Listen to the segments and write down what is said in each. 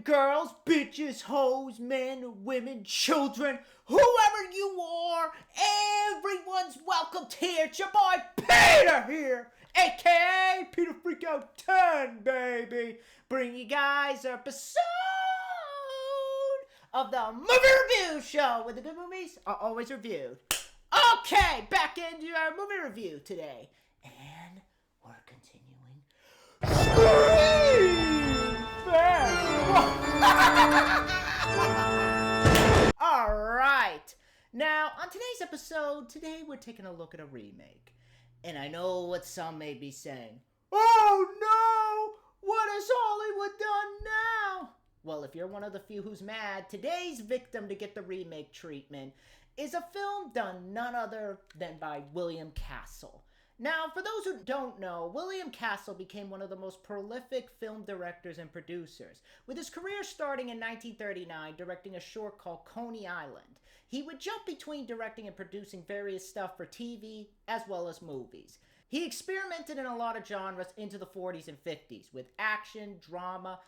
and girls, bitches, hoes, men, women, children, whoever you are, everyone's welcome here. It's your boy Peter here, aka Peter Freakout 10, baby. Bring you guys an episode of the Movie Review Show, where the good movies are always reviewed. Okay, back into our movie review today, and we're continuing ScreamFeast. Alright, now on today's episode, today we're taking a look at a remake. And I know what some may be saying. Oh no! What has Hollywood done now? Well, if you're one of the few who's mad, today's victim to get the remake treatment is a film done none other than by William Castle. Now, for those who don't know, William Castle became one of the most prolific film directors and producers, with his career starting in 1939 directing a short called Coney Island. He would jump between directing and producing various stuff for TV as well as movies. He experimented in a lot of genres into the 40s and 50s, with action, drama.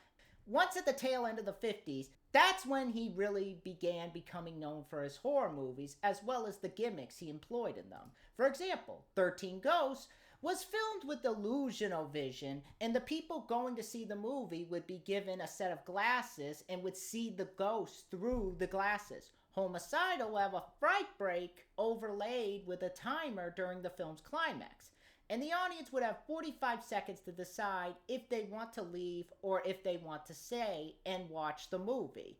Once at the tail end of the 50s, that's when he really began becoming known for his horror movies, as well as the gimmicks he employed in them. For example, 13 Ghosts was filmed with delusional vision, and the people going to see the movie would be given a set of glasses and would see the ghost through the glasses. Homicidal will have a fright break overlaid with a timer during the film's climax. And the audience would have 45 seconds to decide if they want to leave or if they want to stay and watch the movie.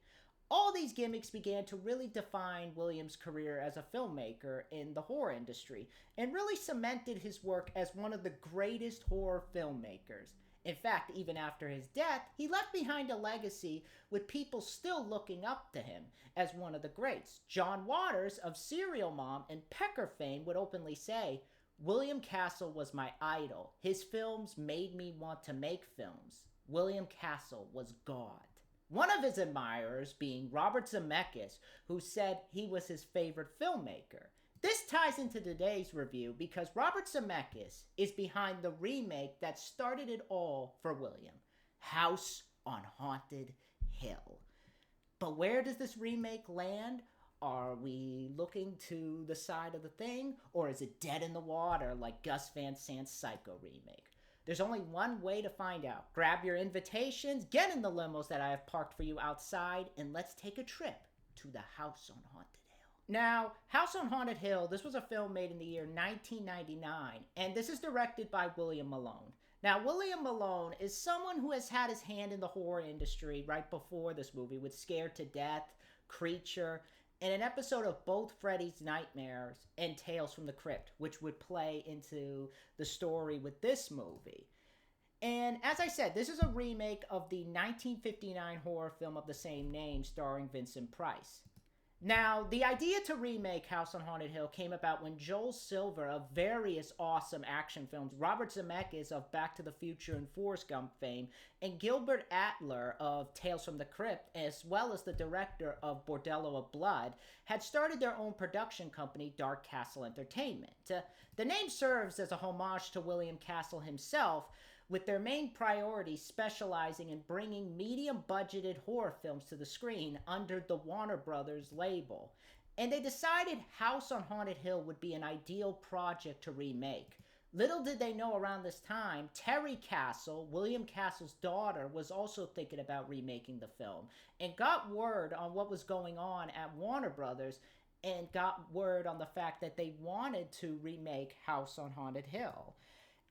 All these gimmicks began to really define Williams' career as a filmmaker in the horror industry and really cemented his work as one of the greatest horror filmmakers. In fact, even after his death, he left behind a legacy with people still looking up to him as one of the greats. John Waters of Serial Mom and Pecker fame would openly say, "William Castle was my idol. His films made me want to make films. William Castle was God." One of his admirers being Robert Zemeckis, who said he was his favorite filmmaker. This ties into today's review because Robert Zemeckis is behind the remake that started it all for William, House on Haunted Hill. But where does this remake land? Are we looking to the side of the thing, or is it dead in the water like Gus Van Sant's Psycho remake? There's only one way to find out. Grab your invitations, get in the limos that I have parked for you outside, and let's take a trip to the House on Haunted Hill. Now, House on Haunted Hill, this was a film made in the year 1999, and this is directed by William Malone. Now, William Malone is someone who has had his hand in the horror industry right before this movie with Scared to Death, Creature, and an episode of both Freddy's Nightmares and Tales from the Crypt, which would play into the story with this movie. And as I said, this is a remake of the 1959 horror film of the same name starring Vincent Price. Now, the idea to remake House on Haunted Hill came about when Joel Silver of various awesome action films, Robert Zemeckis of Back to the Future and Forrest Gump fame, and Gilbert Adler of Tales from the Crypt, as well as the director of Bordello of Blood, had started their own production company, Dark Castle Entertainment. The name serves as a homage to William Castle himself, with their main priority specializing in bringing medium-budgeted horror films to the screen under the Warner Brothers label. And they decided House on Haunted Hill would be an ideal project to remake. Little did they know around this time, Terry Castle, William Castle's daughter, was also thinking about remaking the film, and got word on what was going on at Warner Brothers, and got word on the fact that they wanted to remake House on Haunted Hill,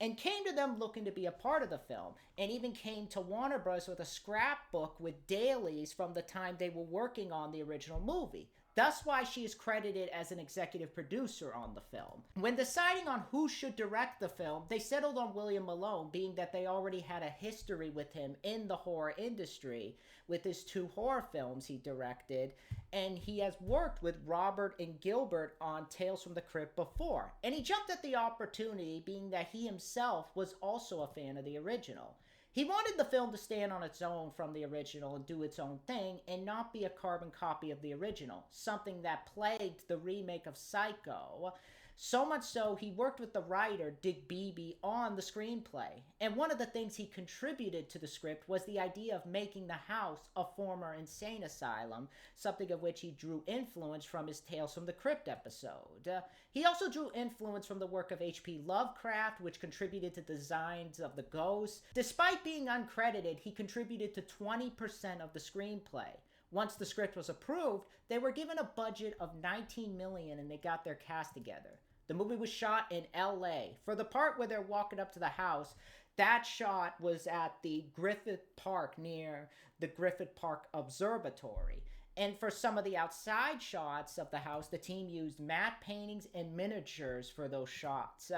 and came to them looking to be a part of the film, and even came to Warner Bros. With a scrapbook with dailies from the time they were working on the original movie. Thus why she is credited as an executive producer on the film. When deciding on who should direct the film, they settled on William Malone, being that they already had a history with him in the horror industry with his 2 horror films he directed, and he has worked with Robert and Gilbert on Tales from the Crypt before. And he jumped at the opportunity, being that he himself was also a fan of the original. He wanted the film to stand on its own from the original and do its own thing and not be a carbon copy of the original, something that plagued the remake of Psycho, So much so, he worked with the writer, Dick Beebe, on the screenplay. And one of the things he contributed to the script was the idea of making the house a former insane asylum, something of which he drew influence from his Tales from the Crypt episode. He also drew influence from the work of H.P. Lovecraft, which contributed to designs of the ghosts. Despite being uncredited, he contributed to 20% of the screenplay. Once the script was approved, they were given a budget of $19 million and they got their cast together. The movie was shot in LA. For the part where they're walking up to the house, that shot was at the Griffith Park near the Griffith Park Observatory. And for some of the outside shots of the house, the team used matte paintings and miniatures for those shots.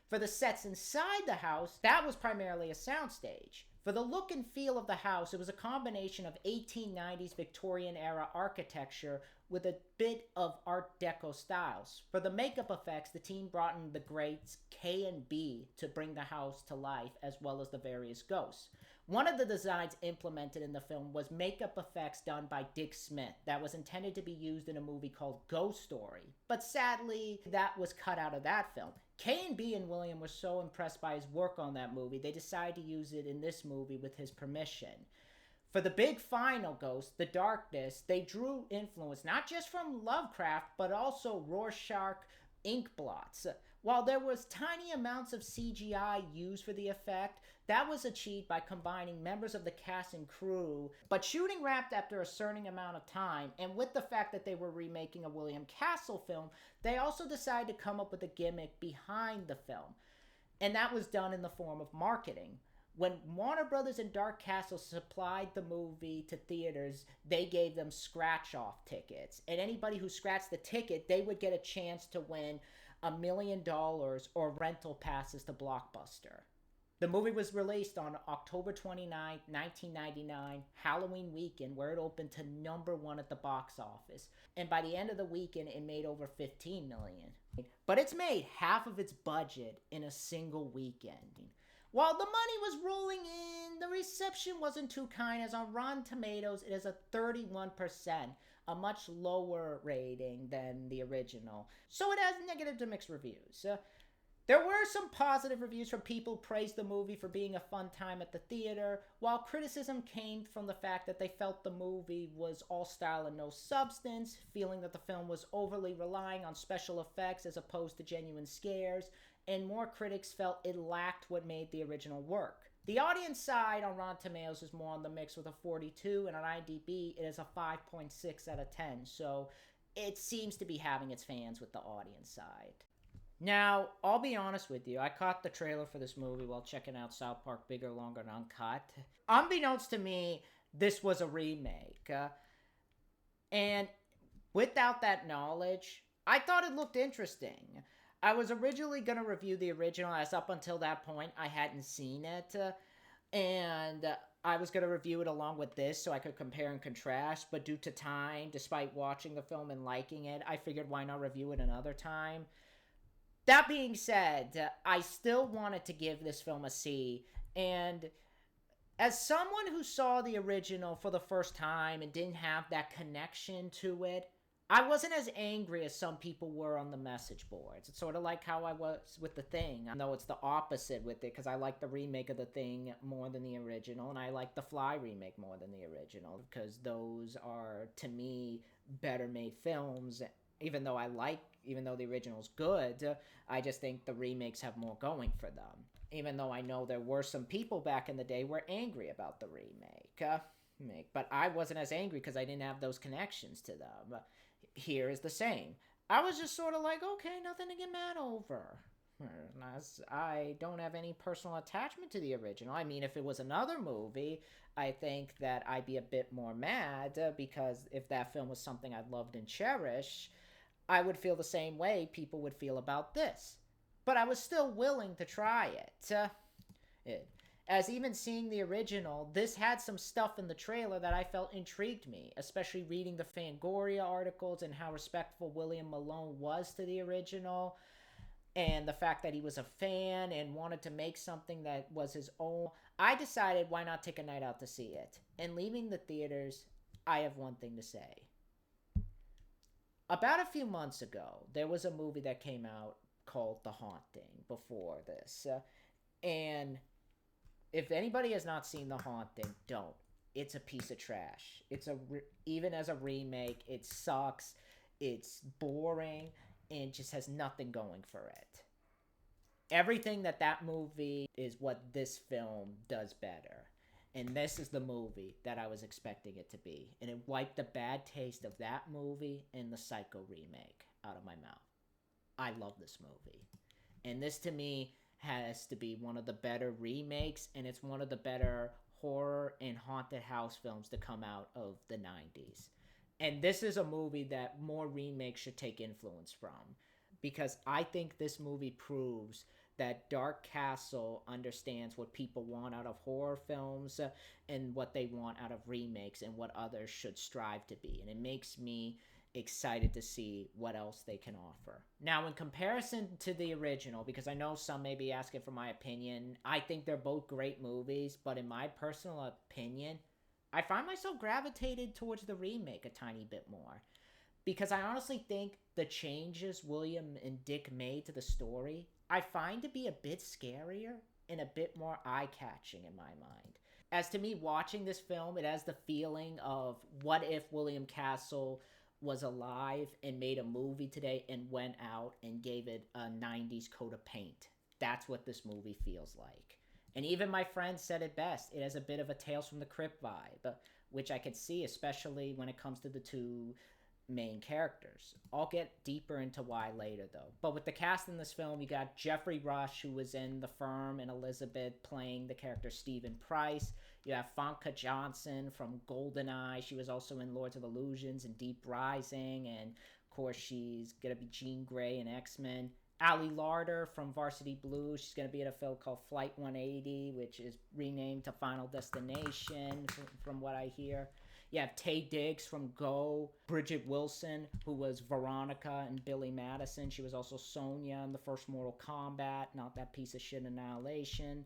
For the sets inside the house, that was primarily a soundstage. For the look and feel of the house, it was a combination of 1890s Victorian-era architecture with a bit of Art Deco styles. For the makeup effects, the team brought in the greats K and B to bring the house to life, as well as the various ghosts. One of the designs implemented in the film was makeup effects done by Dick Smith that was intended to be used in a movie called Ghost Story, but sadly, that was cut out of that film. K&B and William were so impressed by his work on that movie, they decided to use it in this movie with his permission. For the big final ghost, The Darkness, they drew influence not just from Lovecraft, but also Rorschach ink blots. While there was tiny amounts of CGI used for the effect, that was achieved by combining members of the cast and crew, but shooting wrapped after a certain amount of time, and with the fact that they were remaking a William Castle film, they also decided to come up with a gimmick behind the film, and that was done in the form of marketing. When Warner Brothers and Dark Castle supplied the movie to theaters, they gave them scratch-off tickets, and anybody who scratched the ticket, they would get a chance to win $1 million or rental passes to Blockbuster. The movie was released on October 29, 1999, Halloween weekend, where it opened to #1 at the box office. And by the end of the weekend, it made over $15 million. But it's made half of its budget in a single weekend. While the money was rolling in, the reception wasn't too kind, as on Rotten Tomatoes, it is a 31%, a much lower rating than the original. So it has negative to mixed reviews. There were some positive reviews from people who praised the movie for being a fun time at the theater, while criticism came from the fact that they felt the movie was all style and no substance, feeling that the film was overly relying on special effects as opposed to genuine scares, and more critics felt it lacked what made the original work. The audience side on Rotten Tomatoes is more on the mix with a 42, and on IMDb it is a 5.6 out of 10, so it seems to be having its fans with the audience side. Now, I'll be honest with you, I caught the trailer for this movie while checking out South Park Bigger, Longer, and Uncut. Unbeknownst to me, this was a remake. And without that knowledge, I thought it looked interesting. I was originally going to review the original, as up until that point I hadn't seen it. And I was going to review it along with this so I could compare and contrast, but due to time, despite watching the film and liking it, I figured why not review it another time. That being said, I still wanted to give this film a C, and as someone who saw the original for the first time and didn't have that connection to it, I wasn't as angry as some people were on the message boards. It's sort of like how I was with The Thing. I know it's the opposite with it, because I like the remake of The Thing more than the original, and I like The Fly remake more than the original, because those are, to me, better made films. Even though the original's good, I just think the remakes have more going for them. Even though I know there were some people back in the day who were angry about the remake. But I wasn't as angry because I didn't have those connections to them. Here is the same. I was just sort of like, okay, nothing to get mad over. I don't have any personal attachment to the original. I mean, if it was another movie, I think that I'd be a bit more mad, because if that film was something I loved and cherished, I would feel the same way people would feel about this. But I was still willing to try it. As even seeing the original, this had some stuff in the trailer that I felt intrigued me, especially reading the Fangoria articles and how respectful William Malone was to the original, and the fact that he was a fan and wanted to make something that was his own. I decided why not take a night out to see it. And leaving the theaters, I have one thing to say. About a few months ago, there was a movie that came out called The Haunting before this. And if anybody has not seen The Haunting, don't. It's a piece of trash. Even as a remake, it sucks. It's boring and just has nothing going for it. Everything that movie is what this film does better. And this is the movie that I was expecting it to be. And it wiped the bad taste of that movie and the Psycho remake out of my mouth. I love this movie. And this to me has to be one of the better remakes, and it's one of the better horror and haunted house films to come out of the 90s. And this is a movie that more remakes should take influence from, because I think this movie proves that Dark Castle understands what people want out of horror films and what they want out of remakes and what others should strive to be. And it makes me excited to see what else they can offer. Now, in comparison to the original, because I know some may be asking for my opinion, I think they're both great movies, but in my personal opinion, I find myself gravitated towards the remake a tiny bit more. Because I honestly think the changes William and Dick made to the story, I find to be a bit scarier and a bit more eye-catching in my mind. As to me, watching this film, it has the feeling of what if William Castle was alive and made a movie today and went out and gave it a 90s coat of paint. That's what this movie feels like. And even my friend said it best. It has a bit of a Tales from the Crypt vibe, which I could see, especially when it comes to the two main characters. I'll get deeper into why later, though. But with the cast in this film, you got Geoffrey Rush, who was in The Firm, and Elizabeth playing the character Stephen Price. You have Famke Janssen from GoldenEye. She was also in Lords of Illusions and Deep Rising, and of course she's gonna be Jean Grey in X-Men. Ali Larter from Varsity Blues. She's going to be in a film called Flight 180, which is renamed to Final Destination, from what I hear. You have Taye Diggs from Go. Bridgette Wilson, who was Veronica in Billy Madison. She was also Sonya in the first Mortal Kombat, not that piece of shit Annihilation.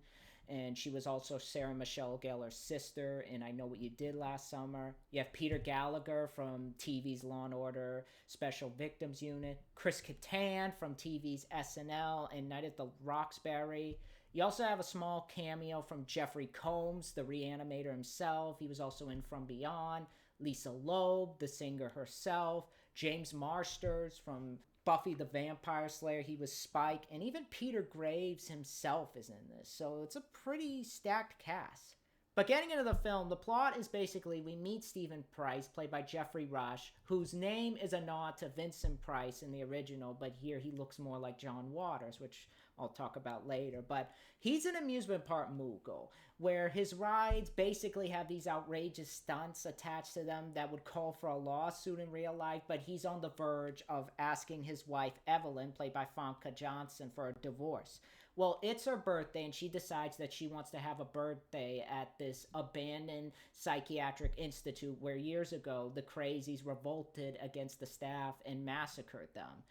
And she was also Sarah Michelle Gellar's sister in I Know What You Did Last Summer. You have Peter Gallagher from TV's Law & Order Special Victims Unit. Chris Kattan from TV's SNL and Night at the Roxbury. You also have a small cameo from Jeffrey Combs, the reanimator himself. He was also in From Beyond. Lisa Loeb, the singer herself. James Marsters from Buffy the Vampire Slayer, he was Spike, and even Peter Graves himself is in this, so it's a pretty stacked cast. But getting into the film, the plot is basically we meet Stephen Price, played by Geoffrey Rush, whose name is a nod to Vincent Price in the original, but here he looks more like John Waters, which I'll talk about later. But he's an amusement park mogul, where his rides basically have these outrageous stunts attached to them that would call for a lawsuit in real life, but he's on the verge of asking his wife, Evelyn, played by Famke Janssen, for a divorce. Well, it's her birthday, and she decides that she wants to have a birthday at this abandoned psychiatric institute where years ago the crazies revolted against the staff and massacred them.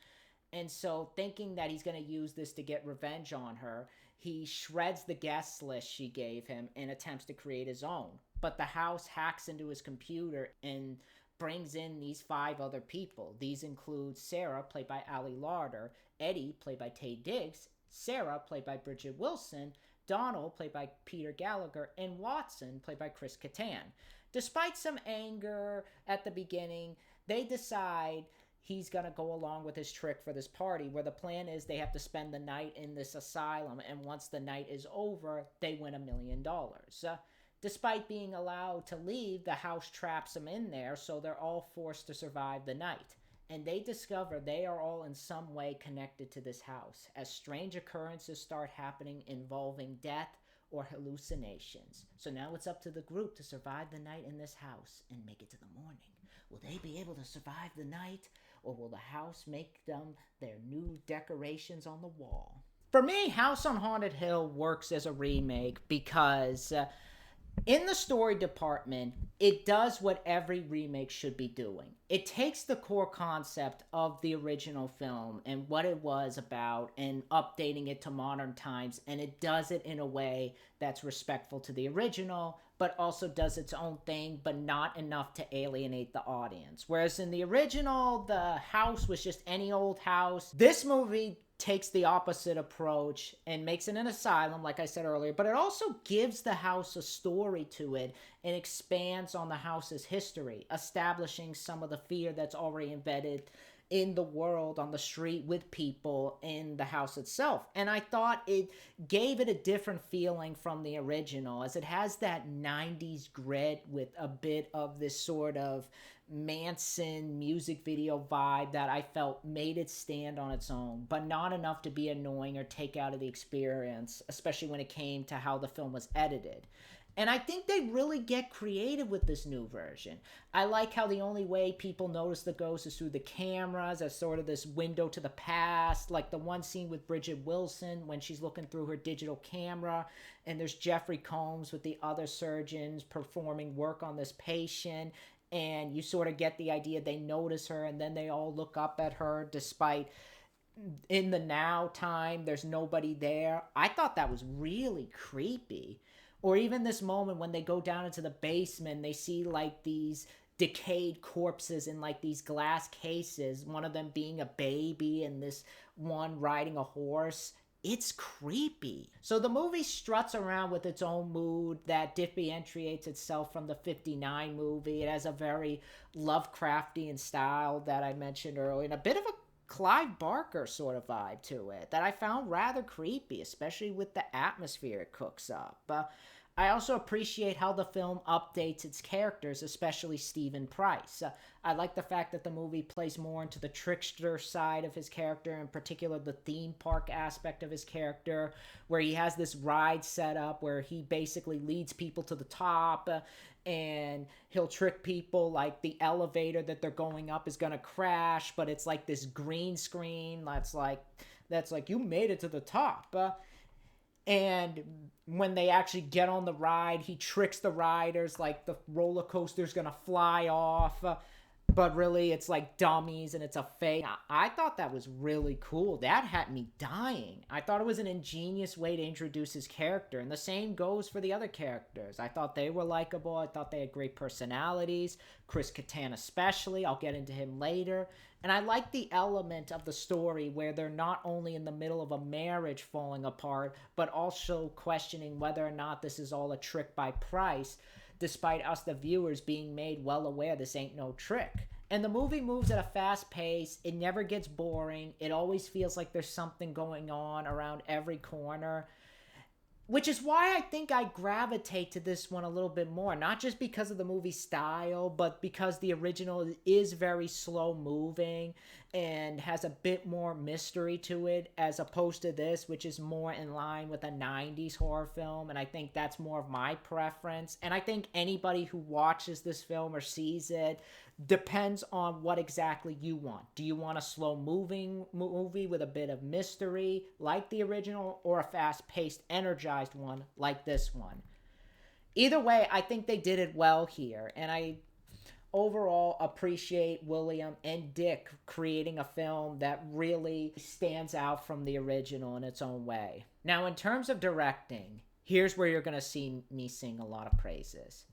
And so, thinking that he's going to use this to get revenge on her, he shreds the guest list she gave him and attempts to create his own. But the house hacks into his computer and brings in these 5 other people. These include Sarah, played by Ali Larter, Eddie, played by Taye Diggs, Sarah, played by Bridgette Wilson, Donald, played by Peter Gallagher, and Watson, played by Chris Kattan. Despite some anger at the beginning, they decide he's going to go along with his trick for this party, where the plan is they have to spend the night in this asylum, and once the night is over, they win $1 million. Despite being allowed to leave, the house traps them in there, so they're all forced to survive the night. And they discover they are all in some way connected to this house, as strange occurrences start happening involving death or hallucinations. So now it's up to the group to survive the night in this house and make it to the morning. Will they be able to survive the night, or will the house make them their new decorations on the wall? For me, House on Haunted Hill works as a remake because in the story department, it does what every remake should be doing. It takes the core concept of the original film and what it was about and updating it to modern times, and it does it in a way that's respectful to the original, but also does its own thing, but not enough to alienate the audience. Whereas in the original, the house was just any old house. This movie takes the opposite approach and makes it an asylum, like I said earlier, but it also gives the house a story to it and expands on the house's history, establishing some of the fear that's already embedded in the world, on the street, with people in the house itself. And I thought it gave it a different feeling from the original, as it has that 90s grit with a bit of this sort of Manson music video vibe that I felt made it stand on its own, but not enough to be annoying or take out of the experience, especially when it came to how the film was edited. And I think they really get creative with this new version. I like how the only way people notice the ghost is through the cameras as sort of this window to the past. Like the one scene with Bridgette Wilson when she's looking through her digital camera, and there's Jeffrey Combs with the other surgeons performing work on this patient. And you sort of get the idea they notice her, and then they all look up at her despite in the now time there's nobody there. I thought that was really creepy. Or even this moment when they go down into the basement, they see like these decayed corpses in like these glass cases, one of them being a baby and this one riding a horse. It's creepy. So the movie struts around with its own mood that differentiates itself from the 59 movie. It has a very Lovecraftian style that I mentioned earlier, and a bit of a Clive Barker sort of vibe to it that I found rather creepy, especially with the atmosphere it cooks up. I also appreciate how the film updates its characters, especially Stephen Price. I like the fact that the movie plays more into the trickster side of his character, in particular the theme park aspect of his character, where he has this ride set up where he basically leads people to the top, and he'll trick people like the elevator that they're going up is going to crash, but it's like this green screen that's like you made it to the top. And when they actually get on the ride, he tricks the riders like the roller coaster's gonna fly off, but really it's like dummies and it's a fake. I thought that was really cool. That had me dying. I thought it was an ingenious way to introduce his character, and the same goes for the other characters. I thought they were likable. I thought they had great personalities. Chris Kattan especially. I'll get into him later. And I like the element of the story where they're not only in the middle of a marriage falling apart, but also questioning whether or not this is all a trick by Price, despite us, the viewers, being made well aware this ain't no trick. And the movie moves at a fast pace. It never gets boring. It always feels like there's something going on around every corner, which is why I think I gravitate to this one a little bit more. Not just because of the movie style, but because the original is very slow moving and has a bit more mystery to it, as opposed to this, which is more in line with a 90s horror film. And I think that's more of my preference. And I think anybody who watches this film or sees it depends on what exactly you want. Do you want a slow moving movie with a bit of mystery like the original, or a fast paced energized one like this one? Either way, I think they did it well here, and I overall appreciate William and Dick creating a film that really stands out from the original in its own way. Now, in terms of directing, here's where you're going to see me sing a lot of praises.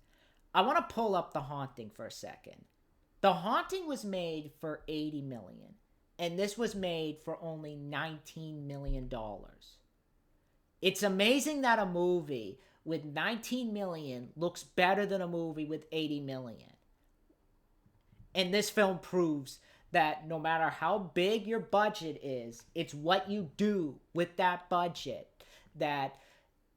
I want to pull up The Haunting for a second. The Haunting was made for $80 million, and this was made for only $19 million. It's amazing that a movie with $19 million looks better than a movie with $80 million. And this film proves that no matter how big your budget is, it's what you do with that budget that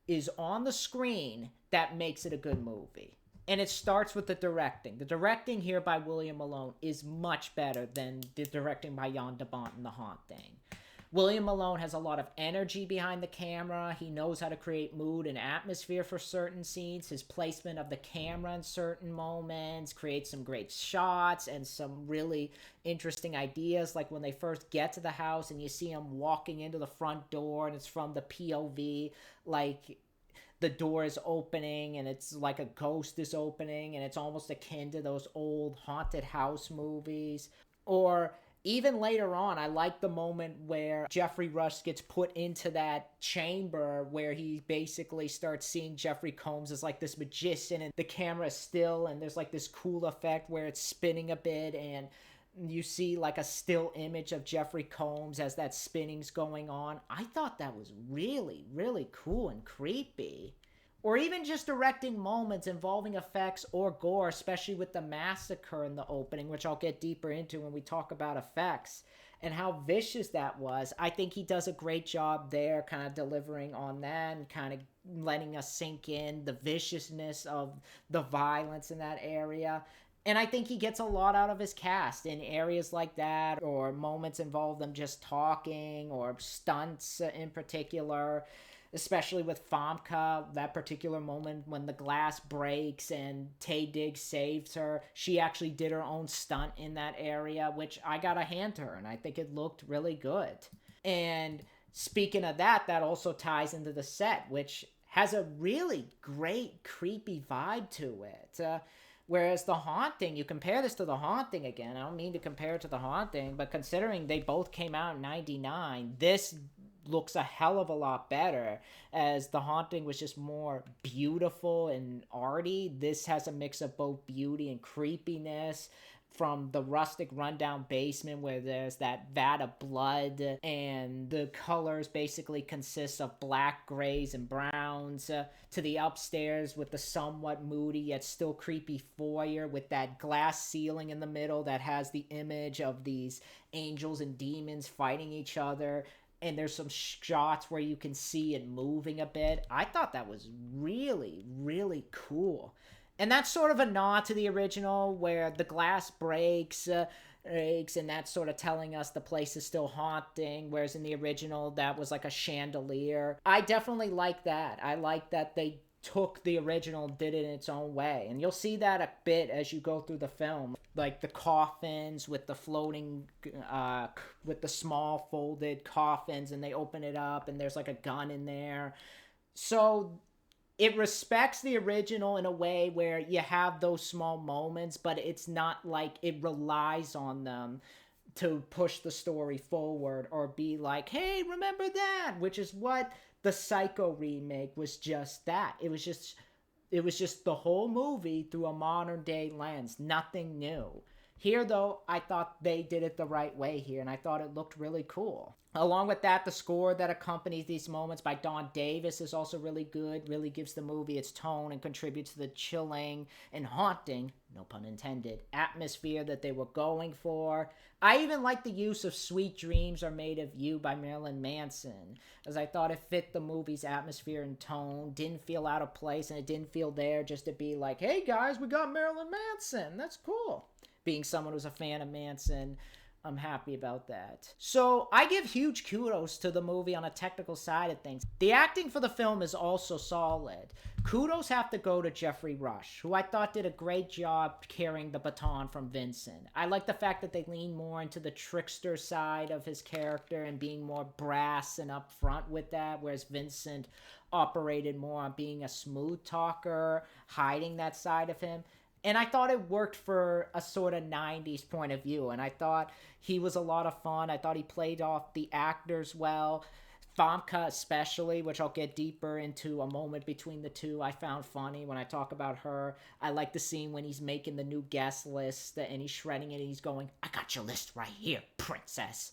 is on the screen that makes it a good movie. And it starts with the directing. The directing here by William Malone is much better than the directing by Jan de Bont in The Haunting. William Malone has a lot of energy behind the camera. He knows how to create mood and atmosphere for certain scenes. His placement of the camera in certain moments creates some great shots and some really interesting ideas, like when they first get to the house and you see him walking into the front door and it's from the POV, like the door is opening and it's like a ghost is opening, and it's almost akin to those old haunted house movies. Or even later on, I like the moment where Geoffrey Rush gets put into that chamber where he basically starts seeing Jeffrey Combs as like this magician, and the camera is still, and there's like this cool effect where it's spinning a bit, and you see like a still image of Jeffrey Combs as that spinning's going on. I thought that was really, really cool and creepy. Or even just directing moments involving effects or gore, especially with the massacre in the opening, which I'll get deeper into when we talk about effects, and how vicious that was. I think he does a great job there, kind of delivering on that and kind of letting us sink in the viciousness of the violence in that area. And I think he gets a lot out of his cast in areas like that, or moments involve them just talking, or stunts in particular, especially with Famke, that particular moment when the glass breaks and Taye Diggs saves her. She actually did her own stunt in that area, which I got to hand to her, and I think it looked really good. And speaking of that, that also ties into the set, which has a really great, creepy vibe to it. Whereas The Haunting, you compare this to The Haunting again. I don't mean to compare it to The Haunting, but considering they both came out in 99, this looks a hell of a lot better, as The Haunting was just more beautiful and arty. This has a mix of both beauty and creepiness, from the rustic rundown basement where there's that vat of blood and the colors basically consist of black, grays, and browns, to the upstairs with the somewhat moody yet still creepy foyer with that glass ceiling in the middle that has the image of these angels and demons fighting each other. And there's some shots where you can see it moving a bit. I thought that was really, really cool. And that's sort of a nod to the original, where the glass breaks, and that's sort of telling us the place is still haunting, whereas in the original, that was like a chandelier. I definitely like that. I like that they took the original and did it in its own way. And you'll see that a bit as you go through the film. Like the coffins with the floating, with the small folded coffins, and they open it up and there's like a gun in there. So it respects the original in a way where you have those small moments, but it's not like it relies on them to push the story forward or be like, hey, remember that? Which is what the Psycho remake was. Just that. It was just the whole movie through a modern day lens. Nothing new. Here, though, I thought they did it the right way here, and I thought it looked really cool. Along with that, the score that accompanies these moments by Don Davis is also really good, really gives the movie its tone and contributes to the chilling and haunting, no pun intended, atmosphere that they were going for. I even like the use of Sweet Dreams Are Made of You by Marilyn Manson, as I thought it fit the movie's atmosphere and tone, didn't feel out of place, and it didn't feel there just to be like, hey guys, we got Marilyn Manson, that's cool. Being someone who's a fan of Manson, I'm happy about that. So I give huge kudos to the movie on a technical side of things. The acting for the film is also solid. Kudos have to go to Geoffrey Rush, who I thought did a great job carrying the baton from Vincent. I like the fact that they lean more into the trickster side of his character and being more brass and upfront with that, whereas Vincent operated more on being a smooth talker, hiding that side of him. And I thought it worked for a sort of 90s point of view. And I thought he was a lot of fun. I thought he played off the actors well. Famke especially, which I'll get deeper into a moment between the two, I found funny when I talk about her. I like the scene when he's making the new guest list and he's shredding it and he's going, I got your list right here, princess.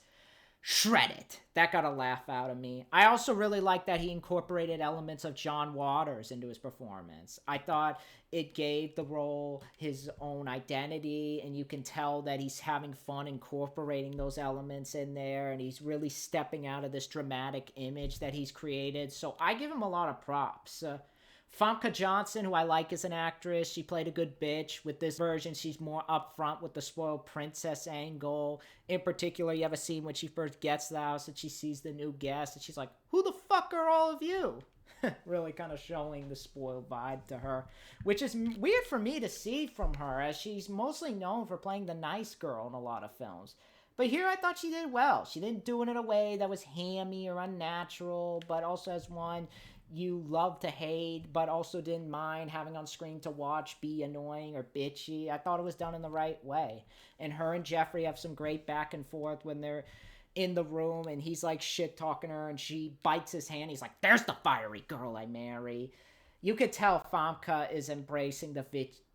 Shred it. That got a laugh out of me. I also really like that he incorporated elements of John Waters into his performance. I thought it gave the role his own identity, and you can tell that he's having fun incorporating those elements in there, and he's really stepping out of this dramatic image that he's created. So I give him a lot of props. Famke Janssen, who I like as an actress, she played a good bitch. With this version, she's more upfront with the spoiled princess angle. In particular, you have a scene when she first gets the house and she sees the new guest, and she's like, who the fuck are all of you? Really kind of showing the spoiled vibe to her, which is weird for me to see from her, as she's mostly known for playing the nice girl in a lot of films. But here I thought she did well. She didn't do it in a way that was hammy or unnatural, but also as one you love to hate, but also didn't mind having on screen to watch be annoying or bitchy. I thought it was done in the right way. And her and Jeffrey have some great back and forth when they're in the room and he's like shit talking her and she bites his hand. He's like, there's the fiery girl I marry. You could tell Famke is embracing the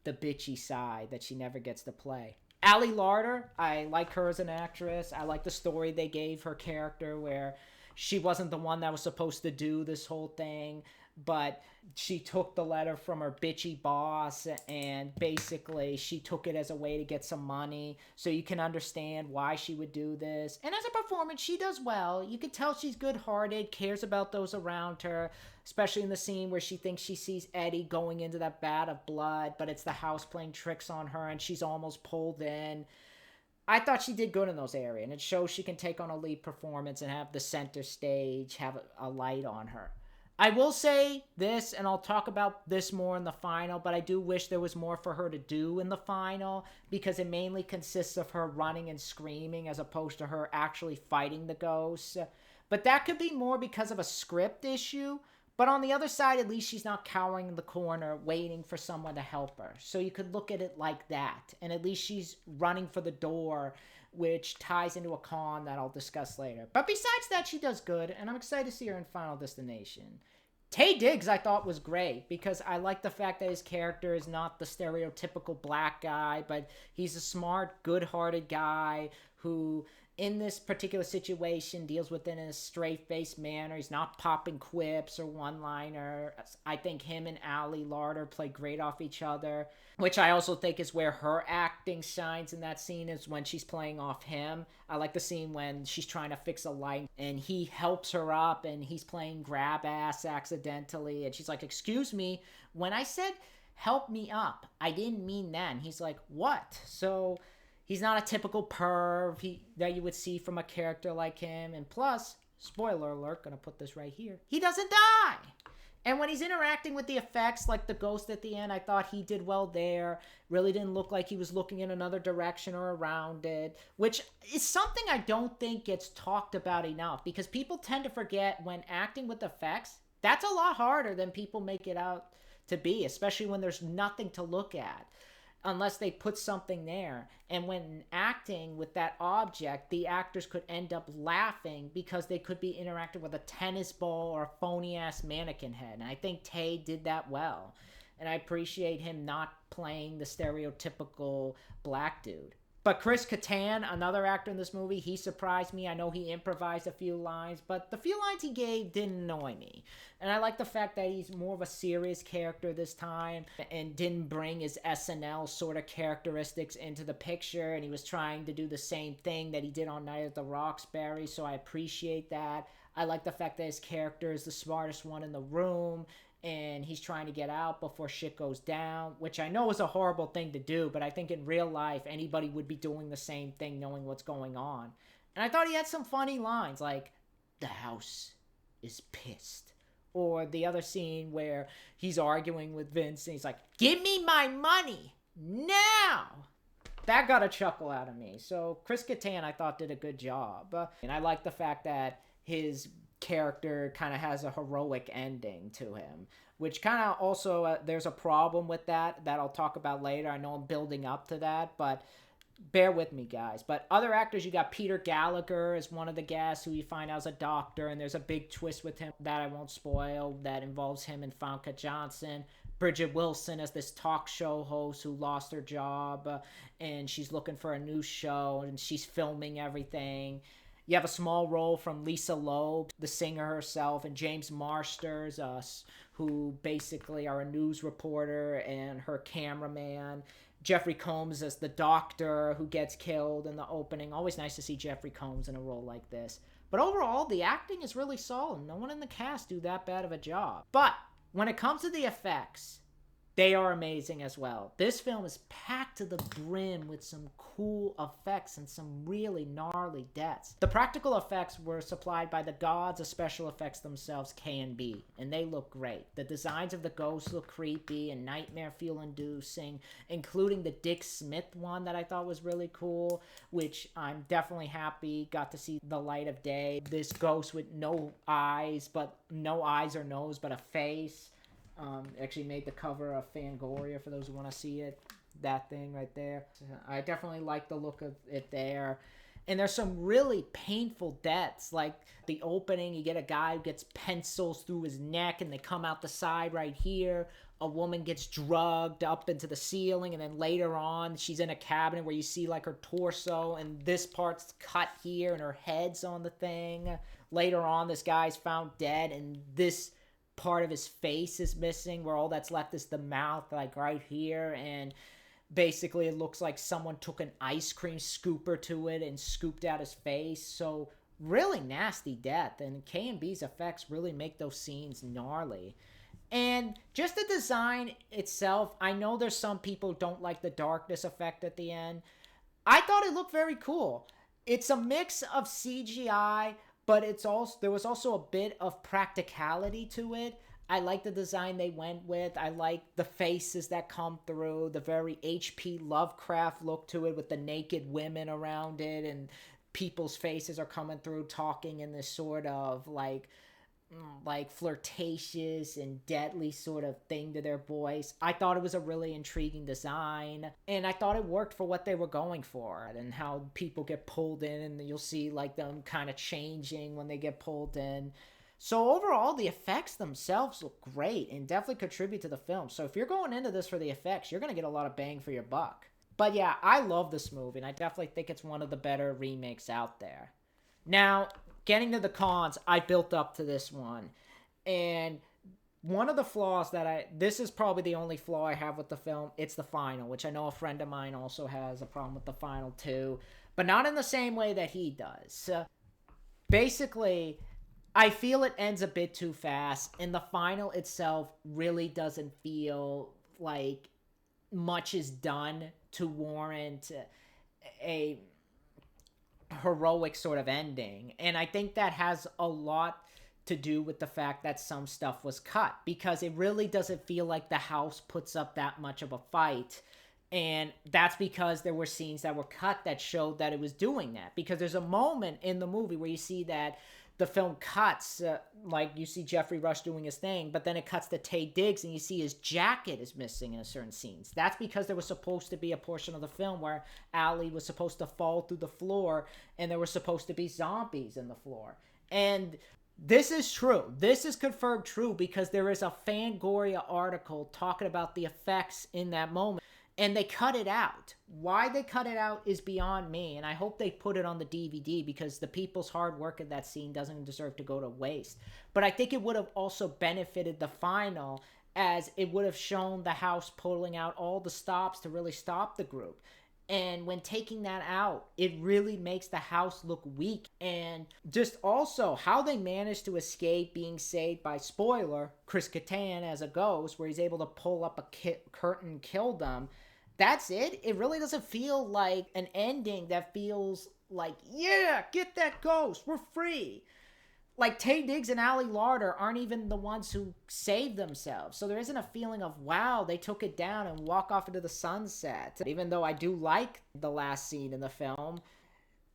bitchy side that she never gets to play. Ali Larter, I like her as an actress. I like the story they gave her character where she wasn't the one that was supposed to do this whole thing, but she took the letter from her bitchy boss and basically she took it as a way to get some money. So you can understand why she would do this. And as a performance, she does well. You can tell she's good-hearted, cares about those around her, especially in the scene where she thinks she sees Eddie going into that vat of blood, but it's the house playing tricks on her and she's almost pulled in. I thought she did good in those areas, and it shows she can take on a lead performance and have the center stage have a light on her. I will say this, and I'll talk about this more in the final, but I do wish there was more for her to do in the final because it mainly consists of her running and screaming as opposed to her actually fighting the ghosts. But that could be more because of a script issue. But on the other side, at least she's not cowering in the corner waiting for someone to help her. So you could look at it like that. And at least she's running for the door, which ties into a con that I'll discuss later. But besides that, she does good, and I'm excited to see her in Final Destination. Taye Diggs I thought was great because I like the fact that his character is not the stereotypical black guy, but he's a smart, good-hearted guy who, in this particular situation, deals with it in a straight-faced manner. He's not popping quips or one-liner. I think him and Ali Larter play great off each other, which I also think is where her acting shines in that scene is when she's playing off him. I like the scene when she's trying to fix a light and he helps her up and he's playing grab ass accidentally and she's like, "Excuse me, when I said help me up, I didn't mean that." And he's like, "What?" So he's not a typical perv that you would see from a character like him. And plus, spoiler alert, gonna put this right here, he doesn't die. And when he's interacting with the effects, like the ghost at the end, I thought he did well there. Really didn't look like he was looking in another direction or around it, which is something I don't think gets talked about enough because people tend to forget when acting with effects, that's a lot harder than people make it out to be, especially when there's nothing to look at unless they put something there. And when acting with that object, the actors could end up laughing because they could be interacting with a tennis ball or a phony-ass mannequin head. And I think Taye did that well. And I appreciate him not playing the stereotypical black dude. But Chris Kattan, another actor in this movie, he surprised me. I know he improvised a few lines, but the few lines he gave didn't annoy me. And I like the fact that he's more of a serious character this time and didn't bring his SNL sort of characteristics into the picture. And he was trying to do the same thing that he did on Night at the Roxbury, so I appreciate that. I like the fact that his character is the smartest one in the room and he's trying to get out before shit goes down, which I know is a horrible thing to do, but I think in real life, anybody would be doing the same thing knowing what's going on. And I thought he had some funny lines, like, "The house is pissed." Or the other scene where he's arguing with Vince and he's like, "Give me my money now!" That got a chuckle out of me. So Chris Kattan, I thought, did a good job. And I like the fact that his character kind of has a heroic ending to him, which kind of also there's a problem with that I'll talk about later. I know I'm building up to that, but bear with me, guys. But other actors, you got Peter Gallagher as one of the guests who you find out is a doctor, and there's a big twist with him that I won't spoil that involves him and Famke Janssen. Bridgette Wilson as this talk show host who lost her job and she's looking for a new show and she's filming everything. You have a small role from Lisa Loeb, the singer herself, and James Marsters, who basically are a news reporter and her cameraman. Jeffrey Combs as the doctor who gets killed in the opening. Always nice to see Jeffrey Combs in a role like this. But overall, the acting is really solid. No one in the cast do that bad of a job. But when it comes to the effects, they are amazing as well. This film is packed to the brim with some cool effects and some really gnarly deaths. The practical effects were supplied by the gods of special effects themselves, K&B, and they look great. The designs of the ghosts look creepy and nightmare feel inducing, including the Dick Smith one that I thought was really cool, which I'm definitely happy got to see the light of day. This ghost with no eyes or nose, but a face. Actually made the cover of Fangoria for those who want to see it. That thing right there. I definitely like the look of it there. And there's some really painful deaths. Like the opening, you get a guy who gets pencils through his neck and they come out the side right here. A woman gets drugged up into the ceiling, and then later on she's in a cabinet where you see like her torso, and this part's cut here and her head's on the thing. Later on, this guy's found dead, and this part of his face is missing, where all that's left is the mouth, like right here. And basically it looks like someone took an ice cream scooper to it and scooped out his face. So really nasty death, and K&B's effects really make those scenes gnarly. And just the design itself, I know there's some people who don't like the darkness effect at the end. I thought it looked very cool. It's a mix of CGI, but there was also a bit of practicality to it. I like the design they went with. I like the faces that come through, the very H.P. Lovecraft look to it with the naked women around it, and people's faces are coming through talking in this sort of like flirtatious and deadly sort of thing to their voice. I thought it was a really intriguing design, and I thought it worked for what they were going for, and how people get pulled in, and you'll see like them kind of changing when they get pulled in. So overall, the effects themselves look great and definitely contribute to the film. So if you're going into this for the effects, you're going to get a lot of bang for your buck. But yeah, I love this movie, and I definitely think it's one of the better remakes out there. Now, getting to the cons, I built up to this one. And one of the flaws this is probably the only flaw I have with the film, it's the final, which I know a friend of mine also has a problem with the final too, but not in the same way that he does. Basically, I feel it ends a bit too fast, and the final itself really doesn't feel like much is done to warrant a heroic sort of ending. And I think that has a lot to do with the fact that some stuff was cut, because it really doesn't feel like the house puts up that much of a fight. And that's because there were scenes that were cut that showed that it was doing that. Because there's a moment in the movie where you see that the film cuts, like you see Geoffrey Rush doing his thing, but then it cuts to Taye Diggs and you see his jacket is missing in certain scenes. That's because there was supposed to be a portion of the film where Allie was supposed to fall through the floor and there were supposed to be zombies in the floor. And this is true. This is confirmed true because there is a Fangoria article talking about the effects in that moment. And they cut it out. Why they cut it out is beyond me. And I hope they put it on the DVD because the people's hard work in that scene doesn't deserve to go to waste. But I think it would have also benefited the final, as it would have shown the house pulling out all the stops to really stop the group. And when taking that out, it really makes the house look weak. And just also how they managed to escape being saved by, spoiler, Chris Kattan as a ghost, where he's able to pull up a curtain and kill them. That's it. It really doesn't feel like an ending that feels like, yeah, get that ghost, we're free. Like, Taye Diggs and Larter aren't even the ones who saved themselves. So there isn't a feeling of, wow, they took it down and walk off into the sunset. Even though I do like the last scene in the film,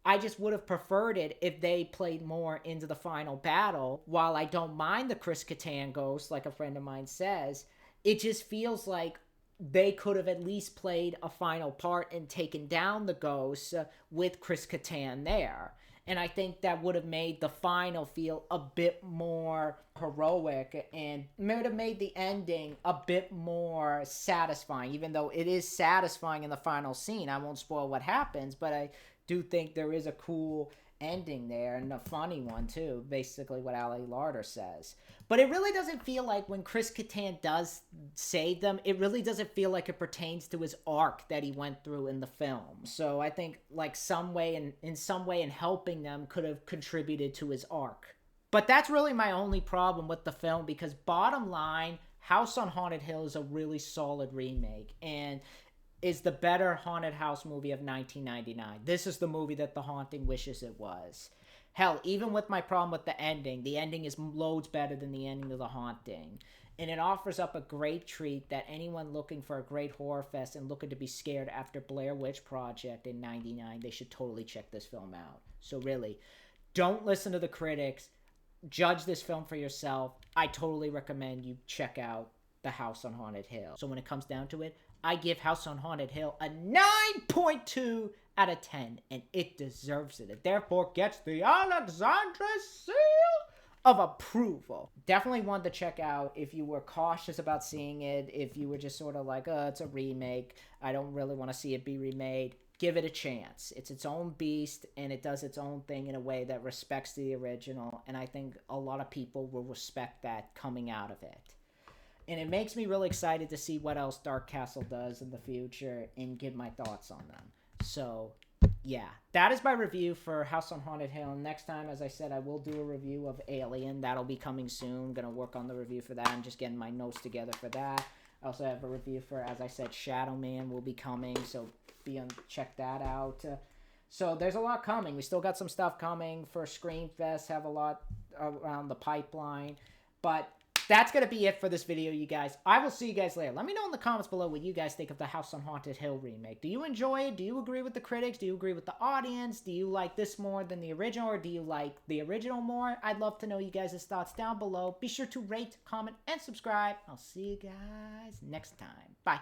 I just would have preferred it if they played more into the final battle. While I don't mind the Chris Kattan ghost, like a friend of mine says, it just feels like they could have at least played a final part and taken down the ghost with Chris Kattan there. And I think that would have made the final feel a bit more heroic and would have made the ending a bit more satisfying, even though it is satisfying in the final scene. I won't spoil what happens, but I do think there is a cool ending there, and a funny one too, basically what Larter says. But it really doesn't feel like when Chris Kattan does save them, it really doesn't feel like it pertains to his arc that he went through in the film. So I think like in some way in helping them could have contributed to his arc. But that's really my only problem with the film, because bottom line, House on Haunted Hill is a really solid remake and is the better haunted house movie of 1999. This is the movie that The Haunting wishes it was. Hell, even with my problem with the ending is loads better than the ending of The Haunting. And it offers up a great treat that anyone looking for a great horror fest and looking to be scared after Blair Witch Project in 99, they should totally check this film out. So really, don't listen to the critics. Judge this film for yourself. I totally recommend you check out The House on Haunted Hill. So when it comes down to it, I give House on Haunted Hill a 9.2 out of 10, and it deserves it. It therefore gets the Alexandra seal of approval. Definitely one to check out if you were cautious about seeing it, if you were just sort of like, it's a remake, I don't really want to see it be remade. Give it a chance. It's its own beast, and it does its own thing in a way that respects the original, and I think a lot of people will respect that coming out of it. And it makes me really excited to see what else Dark Castle does in the future and give my thoughts on them. So, yeah, that is my review for House on Haunted Hill. Next time, as I said, I will do a review of Alien. That'll be coming soon. I'm going to work on the review for that. I'm just getting my notes together for that. I also have a review for, as I said, Shadow Man will be coming, so check that out. So there's a lot coming. We still got some stuff coming for ScreamFest, have a lot around the pipeline. But that's going to be it for this video, you guys. I will see you guys later. Let me know in the comments below what you guys think of the House on Haunted Hill remake. Do you enjoy it? Do you agree with the critics? Do you agree with the audience? Do you like this more than the original, or do you like the original more? I'd love to know you guys' thoughts down below. Be sure to rate, comment, and subscribe. I'll see you guys next time. Bye.